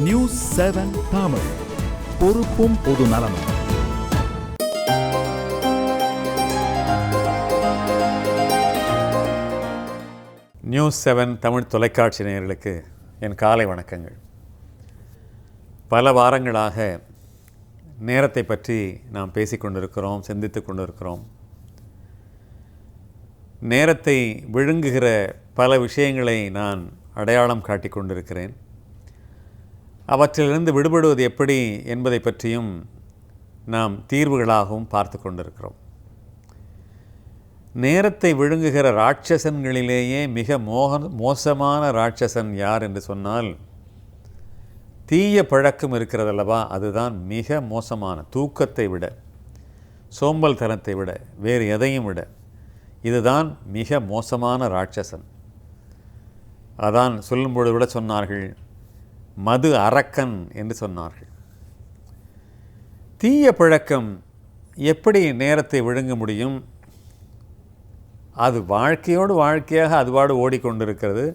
நியூஸ்7 தமிழ், பொறுப்பும் பொது நலமும். நியூஸ்7 தமிழ் தொலைக்காட்சி நேயர்களுக்கு என் காலை வணக்கங்கள். பல வாரங்களாக நேரத்தை பற்றி நாம் பேசிக்கொண்டிருக்கிறோம், சிந்தித்து கொண்டிருக்கிறோம். நேரத்தை விழுங்குகிற பல விஷயங்களை நான் அடையாளம் காட்டி கொண்டிருக்கிறேன். அவற்றிலிருந்து விடுபடுவது எப்படி என்பதை பற்றியும் நாம் தீர்வுகளாகவும் பார்த்து கொண்டிருக்கிறோம். நேரத்தை விழுங்குகிற ராட்சசன்களிலேயே மிக மோசமான ராட்சசன் யார் என்று சொன்னால், தீய பழக்கம் இருக்கிறதல்லவா, அதுதான் மிக மோசமான. தூக்கத்தை விட, சோம்பல் தனத்தை விட, வேறு எதையும் விட இதுதான் மிக மோசமான ராட்சசன். அதான் சொல்லும்பொழுது விட சொன்னார்கள், மது அரக்கன் என்று சொன்னார்கள். தீய பழக்கம் எப்படி நேரத்தை விழுங்க முடியும்? அது வாழ்க்கையோடு வாழ்க்கையாக அதுபாடு ஓடிக்கொண்டிருக்கிறது.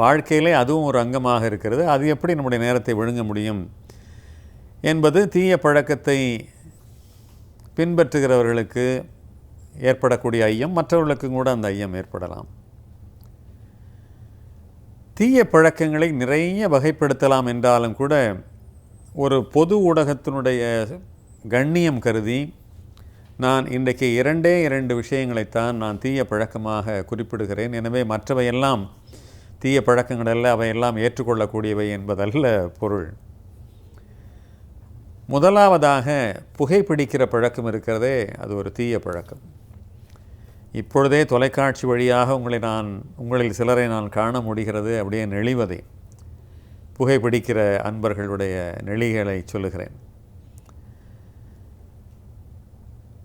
வாழ்க்கையிலே அதுவும் ஒரு அங்கமாக இருக்கிறது. அது எப்படி நம்முடைய நேரத்தை விழுங்க முடியும் என்பது தீய பழக்கத்தை பின்பற்றுகிறவர்களுக்கு ஏற்படக்கூடிய ஐயம். மற்றவர்களுக்கும் கூட அந்த ஐயம் ஏற்படலாம். தீய பழக்கங்களை நிறைய வகைப்படுத்தலாம் என்றாலும் கூட, ஒரு பொது ஊடகத்தினுடைய கண்ணியம் கருதி நான் இன்றைக்கு இரண்டு விஷயங்களைத்தான் நான் தீய பழக்கமாக குறிப்பிடுகிறேன். எனவே மற்றவையெல்லாம் தீய பழக்கங்கள் அல்ல, அவையெல்லாம் ஏற்றுக்கொள்ளக்கூடியவை என்பதல்ல பொருள். முதலாவதாக புகைப்பிடிக்கிற பழக்கம் இருக்கிறதே, அது ஒரு தீய பழக்கம். இப்பொழுதே தொலைக்காட்சி வழியாக உங்களில் சிலரை நான் காண முடிகிறது, அப்படியே நெளிவதை. புகைப்பிடிக்கிற அன்பர்களுடைய நெளிகளை சொல்லுகிறேன்.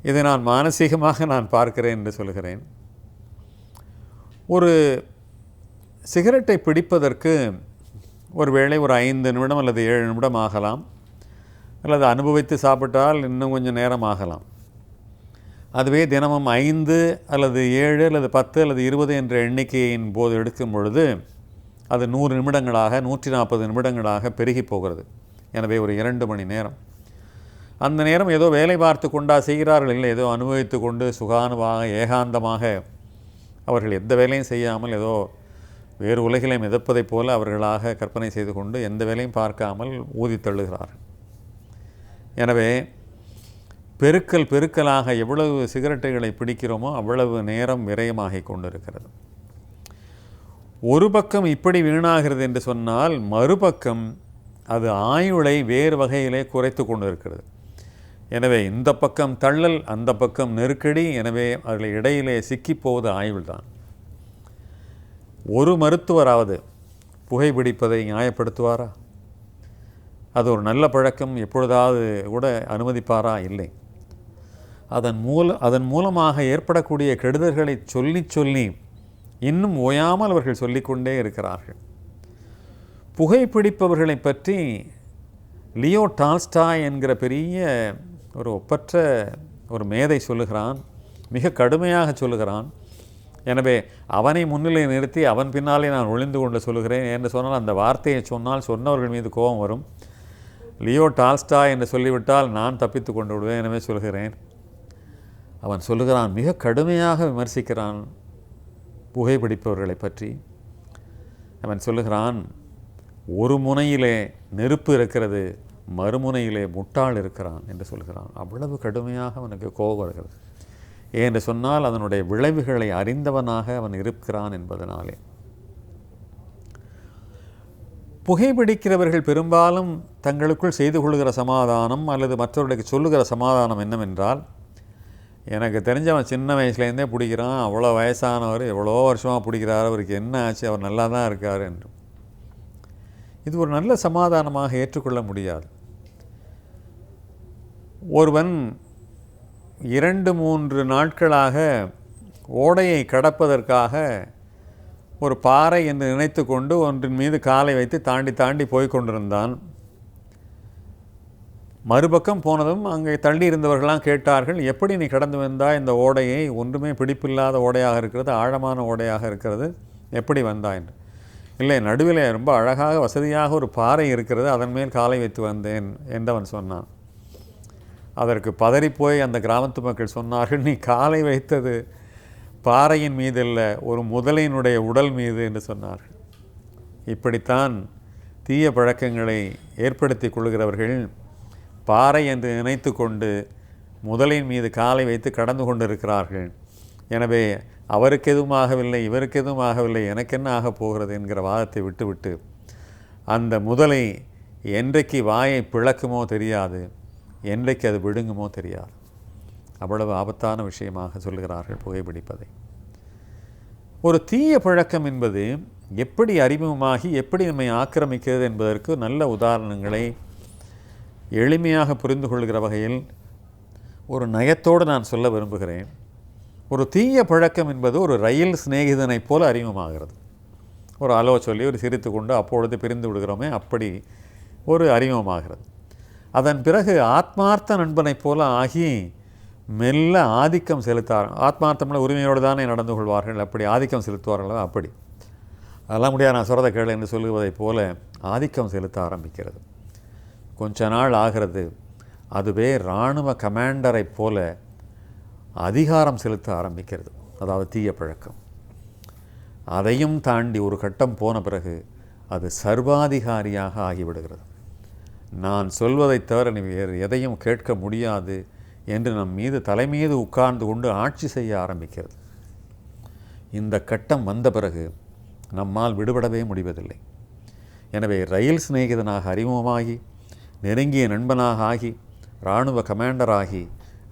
இதை நான் மானசீகமாக நான் பார்க்கிறேன் என்று சொல்லுகிறேன். ஒரு சிகரெட்டை பிடிப்பதற்கு ஒருவேளை ஒரு 5 நிமிடம் அல்லது 7 நிமிடம் ஆகலாம், அல்லது அனுபவித்து சாப்பிட்டால் இன்னும் கொஞ்சம் நேரம் ஆகலாம். அதுவே தினமும் 5 அல்லது 7 அல்லது 10 அல்லது 20 என்ற எண்ணிக்கையின் போது எடுக்கும் பொழுது அது 100 நிமிடங்களாக 140 நிமிடங்களாக பெருகி போகிறது. எனவே ஒரு 2 மணி நேரம். அந்த நேரம் ஏதோ வேலை பார்த்து கொண்டா செய்கிறார்கள், இல்லை, ஏதோ அனுபவித்து கொண்டு சுகானுவாக ஏகாந்தமாக அவர்கள் எந்த வேலையும் செய்யாமல் ஏதோ வேறு உலகிலே மிதப்பதைப் போல அவர்களாக கற்பனை செய்து கொண்டு எந்த வேலையும் பார்க்காமல் ஊதி தள்ளுகிறார்கள். எனவே பெருக்கலாக எவ்வளவு சிகரெட்டுகளை பிடிக்கிறோமோ அவ்வளவு நேரம் விரயமாகிக் கொண்டிருக்கிறது. ஒரு பக்கம் இப்படி வீணாகிறது என்று சொன்னால், மறுபக்கம் அது ஆயுளை வேறு வகையிலே குறைத்து கொண்டு இருக்கிறது. எனவே இந்த பக்கம் தள்ளல், அந்த பக்கம் நெருக்கடி. எனவே அதில் இடையிலே சிக்கிப்போவது ஆயுள்தான். ஒரு மருத்துவராவது புகைப்பிடிப்பதை நியாயப்படுத்துவாரா? அது ஒரு நல்ல பழக்கம், எப்பொழுதாவது கூட அனுமதிப்பாரா? இல்லை. அதன் மூலமாக ஏற்படக்கூடிய கெடுதல்களை சொல்லி இன்னும் ஓயாமல் அவர்கள் சொல்லிக்கொண்டே இருக்கிறார்கள். புகைப்பிடிப்பவர்களை பற்றி லியோ டால்ஸ்டாய் என்கிற பெரிய ஒரு ஒப்பற்ற ஒரு மேதை சொல்லுகிறான், மிக கடுமையாக சொல்லுகிறான். எனவே அவனை முன்னிலை நிறுத்தி அவன் பின்னாலே நான் ஒளிந்து கொண்டு சொல்லுகிறேன் என்று சொன்னால், அந்த வார்த்தையை சொன்னால் சொன்னவர்கள் மீது கோபம் வரும். லியோ டால்ஸ்டாய் என்று சொல்லிவிட்டால் நான் தப்பித்து கொண்டு விடுவேன். எனவே சொல்கிறேன். அவன் சொல்லுகிறான், மிக கடுமையாக விமர்சிக்கிறான் புகைப்பிடிப்பவர்களை பற்றி. அவன் சொல்லுகிறான், ஒரு முனையிலே நெருப்பு இருக்கிறது, மறுமுனையிலே முட்டாள் இருக்கிறான் என்று சொல்கிறான். அவ்வளவு கடுமையாக அவனுக்கு கோபம் வருகிறது. ஏனென்று சொன்னால் அதனுடைய விளைவுகளை அறிந்தவனாக அவன் இருக்கிறான் என்பதனாலே. புகைப்பிடிக்கிறவர்கள் பெரும்பாலும் தங்களுக்குள் செய்து கொள்கிற சமாதானம் அல்லது மற்றவர்களுக்கு சொல்லுகிற சமாதானம் என்னவென்றால், எனக்கு தெரிஞ்சவன் சின்ன வயசுலேருந்தே பிடிக்கிறான், அவ்வளோ வயசானவர், எவ்வளோ வருஷமாக பிடிக்கிறார், அவருக்கு என்ன ஆச்சு, அவர் நல்லா தான் இருக்கார் என்று. இது ஒரு நல்ல சமாதானமாக ஏற்றுக்கொள்ள முடியாது. ஒருவன் 2-3 நாட்களாக ஓடையை கடப்பதற்காக ஒரு பாறை என்று நினைத்து கொண்டு ஒன்றின் மீது காலை வைத்து தாண்டி போய் கொண்டிருந்தான். மறுபக்கம் போனதும் அங்கே தள்ளி இருந்தவர்களாம் கேட்டார்கள், எப்படி நீ கடந்து வந்தாய் இந்த ஓடையை? ஒன்றுமே பிடிப்பில்லாத ஓடையாக இருக்கிறது, ஆழமான ஓடையாக இருக்கிறது, எப்படி வந்தாய் என்று. இல்லை, நடுவில் ரொம்ப அழகாக வசதியாக ஒரு பாறை இருக்கிறது, அதன் மேல் காலை வைத்து வந்தேன் என்றவன் சொன்னான். அதற்கு பதறிப்போய் அந்த கிராமத்து மக்கள் சொன்னார்கள், நீ காலை வைத்தது பாறையின் மீது இல்லை, ஒரு முதலையினுடைய உடல் மீது என்று சொன்னார்கள். இப்படித்தான் தீய பழக்கங்களை ஏற்படுத்தி கொள்கிறவர்கள் பாறை என்று நினைத்து கொண்டு முதலின் மீது காலை வைத்து கடந்து கொண்டிருக்கிறார்கள். எனவே அவருக்கு எதுவும் ஆகவில்லை, இவருக்கு எதுவும் ஆகவில்லை, எனக்கு என்ன ஆகப் போகிறது என்கிற வாதத்தை விட்டுவிட்டு அந்த முதலை என்றைக்கு வாயை பிளக்குமோ தெரியாது, என்றைக்கு அது விழுங்குமோ தெரியாது. அவ்வளவு ஆபத்தான விஷயமாக சொல்கிறார்கள் புகைப்பிடிப்பதை. ஒரு தீய பழக்கம் என்பது எப்படி அறிமுகமாகி எப்படி நம்மை ஆக்கிரமிக்கிறது என்பதற்கு நல்ல உதாரணங்களை எளிமையாக புரிந்து கொள்கிற வகையில் ஒரு நயத்தோடு நான் சொல்ல விரும்புகிறேன். ஒரு தீய பழக்கம் என்பது ஒரு ரயில் சிநேகிதனைப் போல அறிமுகமாகிறது. ஒரு அலோ சொல்லி ஒரு சிரித்து கொண்டு அப்பொழுது பிரிந்து விடுகிறோமே, அப்படி ஒரு அறிமுகமாகிறது. அதன் பிறகு ஆத்மார்த்த நண்பனைப் போல ஆகி மெல்ல ஆதிக்கம் செலுத்தார். ஆத்மார்த்தமில் உரிமையோடு தானே நடந்து கொள்வார்கள், அப்படி ஆதிக்கம் செலுத்துவார்களோ அப்படி. அதெல்லாம் முடியாது, நான் சொல்கிறத கேளு என்று சொல்லுவதைப் போல ஆதிக்கம் செலுத்த ஆரம்பிக்கிறது. கொஞ்ச நாள் ஆகிறது, அதுவே இராணுவ கமாண்டரைப் போல அதிகாரம் செலுத்த ஆரம்பிக்கிறது. அதாவது தீய பழக்கம். அதையும் தாண்டி ஒரு கட்டம் போன பிறகு அது சர்வாதிகாரியாக ஆகிவிடுகிறது. நான் சொல்வதைத் தவிர நீ வேறு எதையும் கேட்க முடியாது என்று நம் மீது தலைமீது உட்கார்ந்து கொண்டு ஆட்சி செய்ய ஆரம்பிக்கிறது. இந்த கட்டம் வந்த பிறகு நம்மால் விடுபடவே முடிவதில்லை. எனவே ரயில் சிநேகிதனாக அறிமுகமாகி நெருங்கிய நண்பனாக ஆகி இராணுவ கமாண்டராகி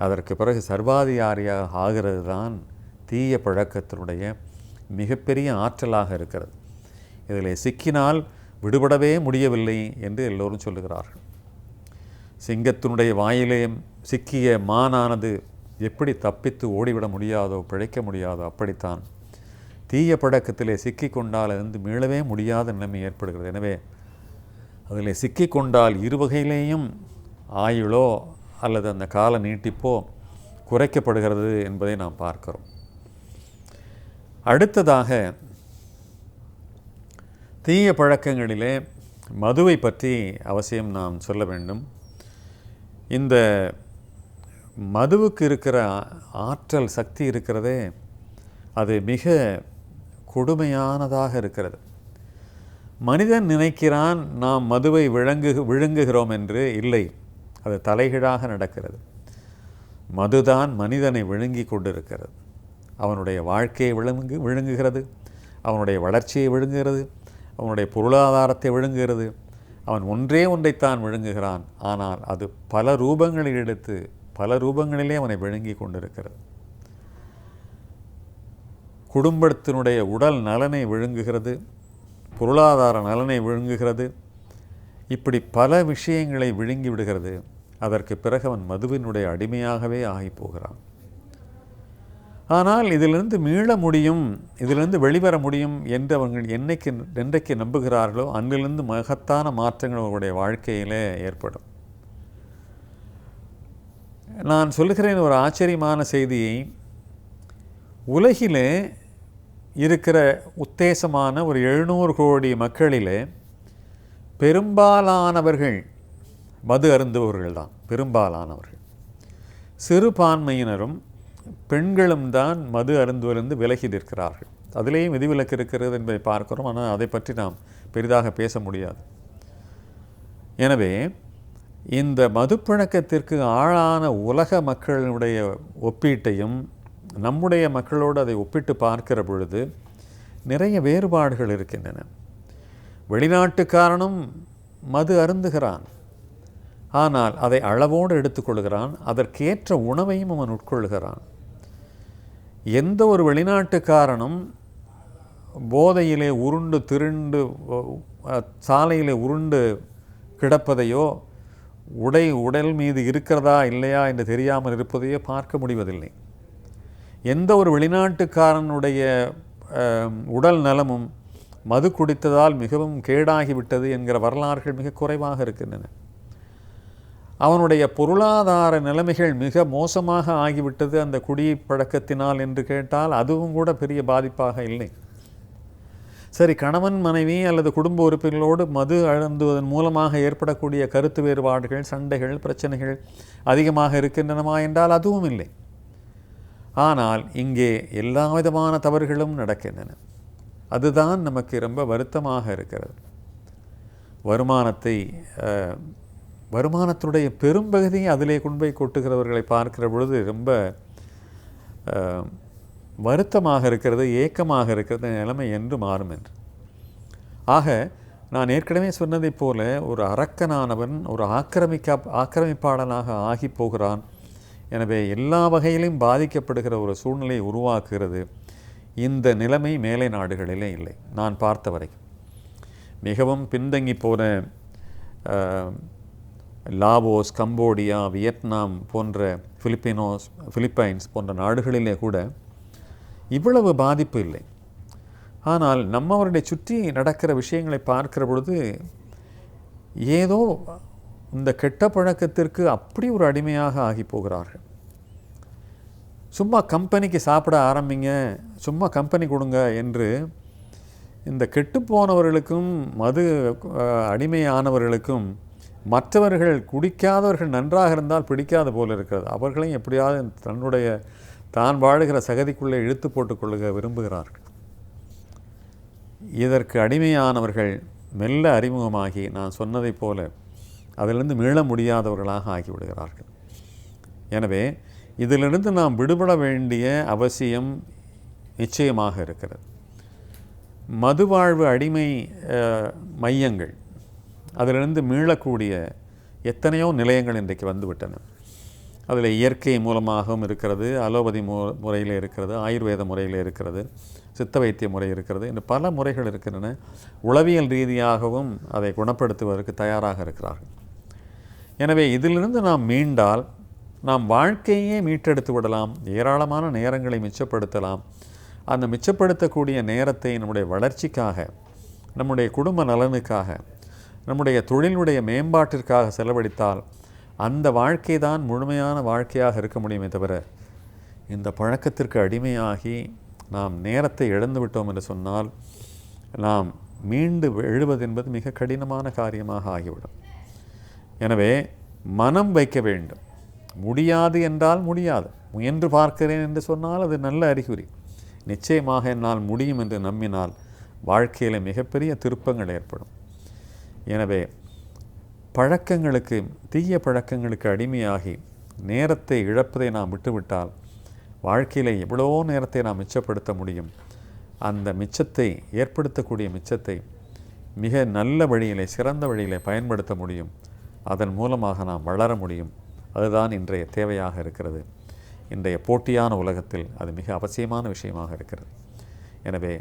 அதற்கு பிறகு சர்வாதிகாரியாக ஆகிறது தான் தீய பழக்கத்தினுடைய மிகப்பெரிய ஆற்றலாக இருக்கிறது. இதில் சிக்கினால் விடுபடவே முடியவில்லை என்று எல்லோரும் சொல்லுகிறார்கள். சிங்கத்தினுடைய வாயிலே சிக்கிய மானானது எப்படி தப்பித்து ஓடிவிட முடியாதோ, பிழைக்க முடியாதோ, அப்படித்தான் தீய பழக்கத்திலே சிக்கிக்கொண்டால் இருந்து மீளவே முடியாத நிலைமை ஏற்படுகிறது. எனவே அதில் சிக்கிக்கொண்டால் இரு வகையிலேயும் ஆயுளோ அல்லது அந்த கால நீட்டிப்போ குறைக்கப்படுகிறது என்பதை நாம் பார்க்கிறோம். அடுத்ததாக தீய பழக்கங்களிலே மதுவை பற்றி அவசியம் நாம் சொல்ல வேண்டும். இந்த மதுவுக்கு இருக்கிற ஆற்றல் சக்தி இருக்கிறதே, அது மிக கொடுமையானதாக இருக்கிறது. மனிதன் நினைக்கிறான் நாம் மதுவை விழுங்குகிறோம் என்று. இல்லை, அது தலைகீழாக நடக்கிறது. மதுதான் மனிதனை விழுங்கி கொண்டிருக்கிறது. அவனுடைய வாழ்க்கையை விழுங்குகிறது, அவனுடைய வளர்ச்சியை விழுங்குகிறது, அவனுடைய பொருளாதாரத்தை விழுங்குகிறது. அவன் ஒன்றைத்தான் விழுங்குகிறான், ஆனால் அது பல ரூபங்களில் எடுத்து பல ரூபங்களிலே அவனை விழுங்கி கொண்டிருக்கிறது. குடும்பத்தினுடைய உடல் நலனை விழுங்குகிறது, பொருளாதார நலனை விழுங்குகிறது. இப்படி பல விஷயங்களை விழுங்கி விடுகிறது. அதற்கு பிறகு அவன் மதுவினுடைய அடிமையாகவே ஆகி போகிறான். ஆனால் இதிலிருந்து மீள முடியும், இதிலிருந்து வெளிவர முடியும் என்று அவர்கள் என்றைக்கு நம்புகிறார்களோ அன்றிலிருந்து மகத்தான மாற்றங்கள் அவர்களுடைய வாழ்க்கையிலே ஏற்படும். நான் சொல்லுகிறேன் ஒரு ஆச்சரியமான செய்தியை. உலகிலே இருக்கிற உத்தேசமான ஒரு 700 கோடி மக்களிலே பெரும்பாலானவர்கள் மது அருந்துபவர்கள் தான். பெரும்பாலானவர்கள். சிறுபான்மையினரும் பெண்களும் தான் மது அருந்துவதிலிருந்து விலகி நிற்கிறார்கள். அதிலேயும் விதிவிலக்கு இருக்கிறது என்பதை பார்க்கிறோம். ஆனால் அதை பற்றி நாம் பெரிதாக பேச முடியாது. எனவே இந்த மது பழக்கத்திற்கு ஆளான உலக மக்களுடைய ஒப்பீட்டையும் நம்முடைய மக்களோடு அதை ஒப்பிட்டு பார்க்கிற பொழுது நிறைய வேறுபாடுகள் இருக்கின்றன. வெளிநாட்டுக்காரனும் மது அருந்துகிறான், ஆனால் அதை அளவோடு எடுத்துக்கொள்கிறான். அதற்கேற்ற உணவையும் அவன் உட்கொள்கிறான். எந்த ஒரு வெளிநாட்டுக்காரனும் போதையிலே உருண்டு திரண்டு சாலையிலே உருண்டு கிடப்பதையோ உடல் மீது இருக்கிறதா இல்லையா என்று தெரியாமல் இருப்பதையோ பார்க்க முடிவதில்லை. எந்த ஒரு வெளிநாட்டுக்காரனுடைய உடல் நலமும் மது குடித்ததால் மிகவும் கேடாகிவிட்டது என்கிற வரலாறுகள் மிக குறைவாக இருக்கின்றன. அவனுடைய பொருளாதார நிலைமைகள் மிக மோசமாக ஆகிவிட்டது அந்த குடி பழக்கத்தினால் என்று கேட்டால் அதுவும் கூட பெரிய பாதிப்பாக இல்லை. சரி, கணவன் மனைவி அல்லது குடும்ப உறுப்பினர்களோடு மது அருந்துவதன் மூலமாக ஏற்படக்கூடிய கருத்து வேறுபாடுகள், சண்டைகள், பிரச்சனைகள் அதிகமாக இருக்கின்றனவா என்றால் அதுவும் இல்லை. ஆனால் இங்கே எல்லா விதமான தவறுகளும் நடக்கின்றன. அதுதான் நமக்கு ரொம்ப வருத்தமாக இருக்கிறது. வருமானத்துடைய பெரும்பகுதியை அதிலே கொண்டு போய் கொட்டுகிறவர்களை பார்க்கிற பொழுது ரொம்ப வருத்தமாக இருக்கிறது, ஏக்கமாக இருக்கிறது. நிலைமை என்று மாறும் என்று. ஆக நான் ஏற்கனவே சொன்னதைப் போல ஒரு அரக்கனானவன் ஒரு ஆக்கிரமிப்பாளனாக ஆகி போகிறான். எனவே எல்லா வகையிலும் பாதிக்கப்படுகிற ஒரு சூழ்நிலையை உருவாக்குகிறது. இந்த நிலைமை மேலை நாடுகளிலே இல்லை, நான் பார்த்த வரைக்கும். மிகவும் பின்தங்கி போன லாவோஸ், கம்போடியா, வியட்நாம் போன்ற பிலிப்பைன்ஸ் போன்ற நாடுகளிலே கூட இவ்வளவு பாதிப்பு இல்லை. ஆனால் நம்மவருடைய சுற்றி நடக்கிற விஷயங்களை பார்க்கிற பொழுது ஏதோ இந்த கெட்ட பழக்கத்திற்கு அப்படி ஒரு அடிமையாக ஆகி போகிறார்கள். சும்மா கம்பெனிக்கு சாப்பிட ஆரம்பிங்க, சும்மா கம்பெனி கொடுங்க என்று இந்த கெட்டுப்போனவர்களுக்கும் மது அடிமையானவர்களுக்கும் மற்றவர்கள் குடிக்காதவர்கள் நன்றாக இருந்தால் பிடிக்காத போல இருக்கிறது. அவர்களையும் எப்படியாவது தான் வாழுகிற சகதிக்குள்ளே இழுத்து போட்டுக்கொள்ளுக விரும்புகிறார்கள். இதற்கு அடிமையானவர்கள் மெல்ல அறிமுகமாகி நான் சொன்னதைப் போல அதிலிருந்து மீள முடியாதவர்களாக ஆகிவிடுகிறார்கள். எனவே இதிலிருந்து நாம் விடுபட வேண்டிய அவசியம் நிச்சயமாக இருக்கிறது. மதுவாழ்வு அடிமை மையங்கள், அதிலிருந்து மீளக்கூடிய எத்தனையோ நிலையங்கள் இன்றைக்கு வந்துவிட்டன. அதில் இயற்கை மூலமாகவும் இருக்கிறது, அலோபதி முறையில் இருக்கிறது, ஆயுர்வேத முறையில் இருக்கிறது, சித்த வைத்திய முறை இருக்கிறது, இன்னும் பல முறைகள் இருக்கின்றன. உளவியல் ரீதியாகவும் அதை குணப்படுத்துவதற்கு தயாராக இருக்கிறார்கள். எனவே இதிலிருந்து நாம் மீண்டால் நாம் வாழ்க்கையே மீட்டெடுத்து விடலாம், ஏராளமான நேரங்களை மிச்சப்படுத்தலாம். அந்த மிச்சப்படுத்தக்கூடிய நேரத்தை நம்முடைய வளர்ச்சிக்காக, நம்முடைய குடும்ப நலனுக்காக, நம்முடைய தொழிலுடைய மேம்பாட்டிற்காக செலவழித்தால் அந்த வாழ்க்கை தான் முழுமையான வாழ்க்கையாக இருக்க முடியுமே தவிர, இந்த பழக்கத்திற்கு அடிமையாகி நாம் நேரத்தை இழந்து விட்டோம் என்று சொன்னால் நாம் மீண்டு எழுவது என்பது மிக கடினமான காரியமாக ஆகிவிடும். எனவே மனம் வைக்க வேண்டும். முடியாது என்றால் முடியாது, முயன்று பார்க்கிறேன் என்று சொன்னால் அது நல்ல அறிகுறி. நிச்சயமாக என்னால் முடியும் என்று நம்பினால் வாழ்க்கையில் மிகப்பெரிய திருப்பங்கள் ஏற்படும். எனவே பழக்கங்களுக்கு, தீய பழக்கங்களுக்கு அடிமையாகி நேரத்தை இழப்பதை நாம் விட்டுவிட்டால் வாழ்க்கையில் எவ்வளோ நேரத்தை நாம் மிச்சப்படுத்த முடியும். அந்த மிச்சத்தை, ஏற்படுத்தக்கூடிய மிச்சத்தை மிக நல்ல வழியிலே, சிறந்த வழியிலே பயன்படுத்த முடியும். அதன் மூலமாக நாம் வளர முடியும். அதுதான் இன்றைய தேவையாக இருக்கிறது. இன்றைய போட்டியான உலகத்தில் அது மிக அவசியமான விஷயமாக இருக்கிறது. எனவே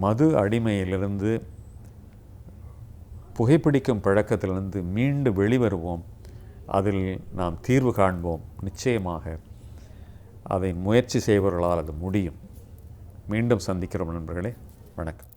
மது அடிமையிலிருந்து, புகைப்பிடிக்கும் பழக்கத்திலிருந்து மீண்டு வெளிவருவோம். அதில் நாம் தீர்வு காண்போம். நிச்சயமாக அதை முயற்சி செய்பவர்களால் அது முடியும். மீண்டும் சந்திக்கிறோம் நண்பர்களே. வணக்கம்.